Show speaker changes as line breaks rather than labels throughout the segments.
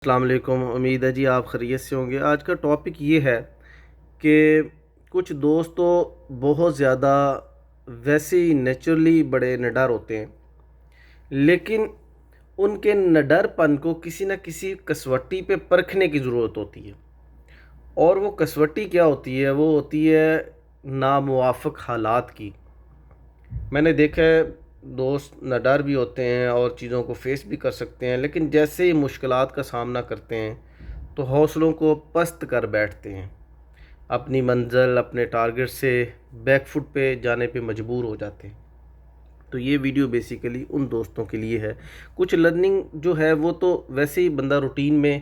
السلام علیکم، امید ہے جی آپ خیریت سے ہوں گے۔ آج کا ٹاپک یہ ہے کہ کچھ دوست تو بہت زیادہ ویسے ہی نیچرلی بڑے نڈر ہوتے ہیں، لیکن ان کے نڈر پن کو کسی نہ کسی کسوٹی پہ پرکھنے کی ضرورت ہوتی ہے، اور وہ کسوٹی کیا ہوتی ہے؟ وہ ہوتی ہے ناموافق حالات کی۔ میں نے دیکھا ہے دوست نڈر بھی ہوتے ہیں اور چیزوں کو فیس بھی کر سکتے ہیں، لیکن جیسے ہی مشکلات کا سامنا کرتے ہیں تو حوصلوں کو پست کر بیٹھتے ہیں، اپنی منزل اپنے ٹارگٹ سے بیک فٹ پہ جانے پہ مجبور ہو جاتے ہیں۔ تو یہ ویڈیو بیسیکلی ان دوستوں کے لیے ہے۔ کچھ لرننگ جو ہے وہ تو ویسے ہی بندہ روٹین میں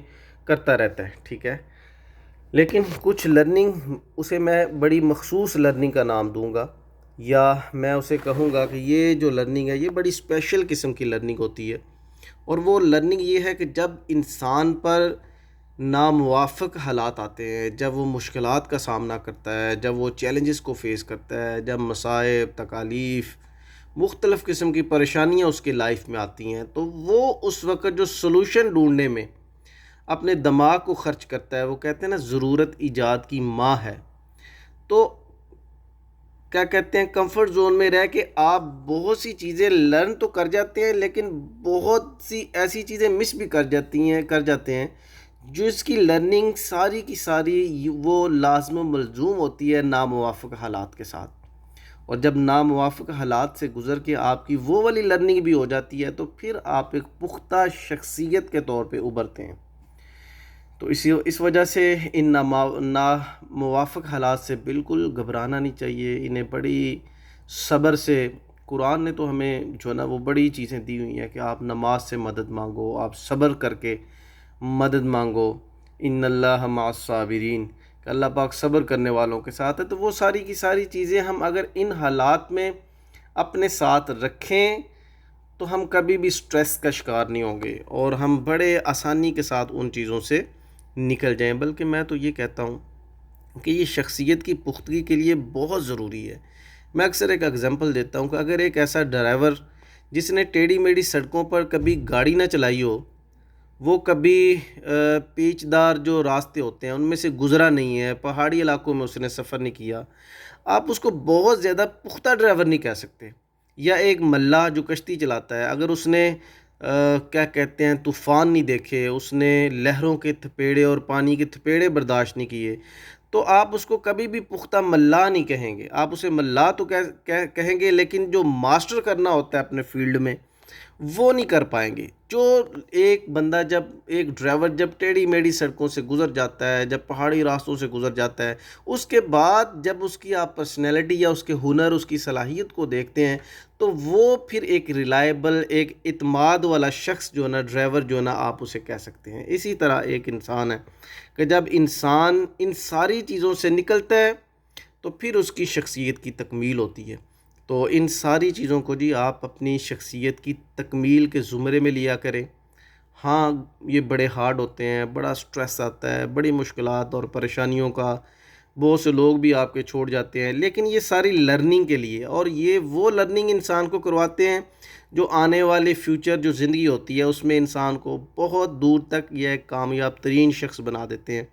کرتا رہتا ہے، ٹھیک ہے، لیکن کچھ لرننگ اسے میں بڑی مخصوص لرننگ کا نام دوں گا، یا میں اسے کہوں گا کہ یہ جو لرننگ ہے یہ بڑی اسپیشل قسم کی لرننگ ہوتی ہے۔ اور وہ لرننگ یہ ہے کہ جب انسان پر ناموافق حالات آتے ہیں، جب وہ مشکلات کا سامنا کرتا ہے، جب وہ چیلنجز کو فیس کرتا ہے، جب مصائب، تکالیف، مختلف قسم کی پریشانیاں اس کے لائف میں آتی ہیں، تو وہ اس وقت جو سلوشن ڈھونڈنے میں اپنے دماغ کو خرچ کرتا ہے، وہ کہتے ہیں نا ضرورت ایجاد کی ماں ہے۔ تو کیا کہتے ہیں، کمفرٹ زون میں رہ کے آپ بہت سی چیزیں لرن تو کر جاتے ہیں، لیکن بہت سی ایسی چیزیں مس بھی کر جاتے ہیں جس کی لرننگ ساری کی ساری وہ لازم و ملزوم ہوتی ہے ناموافق حالات کے ساتھ۔ اور جب ناموافق حالات سے گزر کے آپ کی وہ والی لرننگ بھی ہو جاتی ہے تو پھر آپ ایک پختہ شخصیت کے طور پہ ابھرتے ہیں۔ تو اس وجہ سے ان ناموافق حالات سے بالکل گھبرانا نہیں چاہیے، انہیں بڑی صبر سے، قرآن نے تو ہمیں جو ہے نا وہ بڑی چیزیں دی ہوئی ہیں کہ آپ نماز سے مدد مانگو، آپ صبر کر کے مدد مانگو، ان اللہ مع الصابرین، کہ اللہ پاک صبر کرنے والوں کے ساتھ ہے۔ تو وہ ساری کی ساری چیزیں ہم اگر ان حالات میں اپنے ساتھ رکھیں تو ہم کبھی بھی سٹریس کا شکار نہیں ہوں گے، اور ہم بڑے آسانی کے ساتھ ان چیزوں سے نکل جائیں۔ بلکہ میں تو یہ کہتا ہوں کہ یہ شخصیت کی پختگی کے لیے بہت ضروری ہے۔ میں اکثر ایک اگزامپل دیتا ہوں کہ اگر ایک ایسا ڈرائیور جس نے ٹیڑھی میڑھی سڑکوں پر کبھی گاڑی نہ چلائی ہو، وہ کبھی پیچ دار جو راستے ہوتے ہیں ان میں سے گزرا نہیں ہے، پہاڑی علاقوں میں اس نے سفر نہیں کیا، آپ اس کو بہت زیادہ پختہ ڈرائیور نہیں کہہ سکتے۔ یا ایک ملاح جو کشتی چلاتا ہے، اگر اس نے کیا کہتے ہیں طوفان نہیں دیکھے، اس نے لہروں کے تھپیڑے اور پانی کے تھپیڑے برداشت نہیں کیے، تو آپ اس کو کبھی بھی پختہ ملاح نہیں کہیں گے۔ آپ اسے ملاح تو کہیں گے، لیکن جو ماسٹر کرنا ہوتا ہے اپنے فیلڈ میں وہ نہیں کر پائیں گے۔ جو ایک بندہ ایک ڈرائیور جب ٹیڑھی میڑھی سڑکوں سے گزر جاتا ہے، جب پہاڑی راستوں سے گزر جاتا ہے، اس کے بعد جب اس کی آپ پرسنالٹی یا اس کے ہنر، اس کی صلاحیت کو دیکھتے ہیں، تو وہ پھر ایک ریلائبل، ایک اعتماد والا شخص جو ہے نا، ڈرائیور جو ہے نا، آپ اسے کہہ سکتے ہیں۔ اسی طرح ایک انسان ہے کہ جب انسان ان ساری چیزوں سے نکلتا ہے تو پھر اس کی شخصیت کی تکمیل ہوتی ہے۔ تو ان ساری چیزوں کو جی آپ اپنی شخصیت کی تکمیل کے زمرے میں لیا کریں۔ ہاں، یہ بڑے ہارڈ ہوتے ہیں، بڑا سٹریس آتا ہے، بڑی مشکلات اور پریشانیوں کا، بہت سے لوگ بھی آپ کے چھوڑ جاتے ہیں، لیکن یہ ساری لرننگ کے لیے، اور یہ وہ لرننگ انسان کو کرواتے ہیں جو آنے والے فیوچر جو زندگی ہوتی ہے اس میں انسان کو بہت دور تک یہ ایک کامیاب ترین شخص بنا دیتے ہیں۔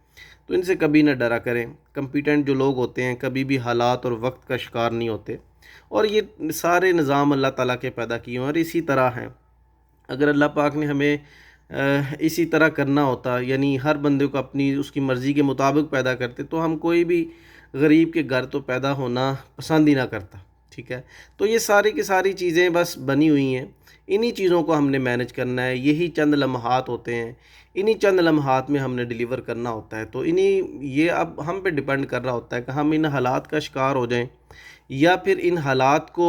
تو ان سے کبھی نہ ڈرا کریں۔ کمپیٹنٹ جو لوگ ہوتے ہیں کبھی بھی حالات اور وقت کا شکار نہیں ہوتے، اور یہ سارے نظام اللہ تعالیٰ کے پیدا کیے ہیں اور اسی طرح ہیں۔ اگر اللہ پاک نے ہمیں اسی طرح کرنا ہوتا، یعنی ہر بندے کو اپنی اس کی مرضی کے مطابق پیدا کرتے، تو ہم کوئی بھی غریب کے گھر تو پیدا ہونا پسند ہی نہ کرتا، ٹھیک ہے۔ تو یہ ساری کی ساری چیزیں بس بنی ہوئی ہیں، انہی چیزوں کو ہم نے مینج کرنا ہے۔ یہی چند لمحات ہوتے ہیں، انہی چند لمحات میں ہم نے ڈیلیور کرنا ہوتا ہے۔ تو یہ اب ہم پہ ڈیپینڈ کر رہا ہوتا ہے کہ ہم ان حالات کا شکار ہو جائیں، یا پھر ان حالات کو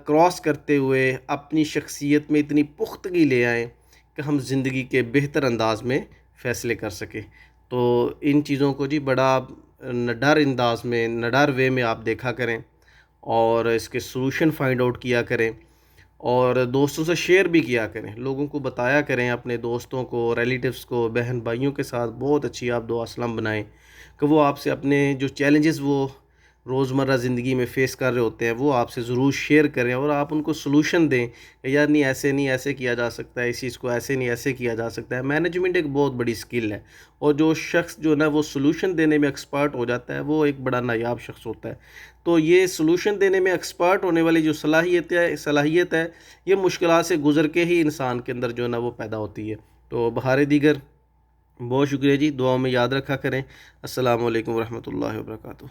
کراس کرتے ہوئے اپنی شخصیت میں اتنی پختگی لے آئیں کہ ہم زندگی کے بہتر انداز میں فیصلے کر سکیں۔ تو ان چیزوں کو جی بڑا نڈر انداز میں، نڈر وے میں آپ دیکھا کریں، اور اس کے سلوشن فائنڈ آؤٹ کیا کریں، اور دوستوں سے شیئر بھی کیا کریں، لوگوں کو بتایا کریں، اپنے دوستوں کو، ریلیٹیوز کو، بہن بھائیوں کے ساتھ بہت اچھی آپ دعا سلام بنائیں کہ وہ آپ سے اپنے جو چیلنجز وہ روزمرہ زندگی میں فیس کر رہے ہوتے ہیں وہ آپ سے ضرور شیئر کریں، اور آپ ان کو سلوشن دیں کہ یار نہیں ایسے کیا جا سکتا ہے، اس چیز کو ایسے نہیں ایسے کیا جا سکتا ہے۔ مینجمنٹ ایک بہت بڑی سکل ہے، اور جو شخص جو نا وہ سلوشن دینے میں ایکسپرٹ ہو جاتا ہے وہ ایک بڑا نایاب شخص ہوتا ہے۔ تو یہ سلوشن دینے میں ایکسپرٹ ہونے والی جو صلاحیت ہے، یہ مشکلات سے گزر کے ہی انسان کے اندر جو ہے نا وہ پیدا ہوتی ہے۔ تو بہار دیگر، بہت شکریہ جی، دعاؤں میں یاد رکھا کریں۔ السلام علیکم ورحمۃ اللہ وبرکاتہ۔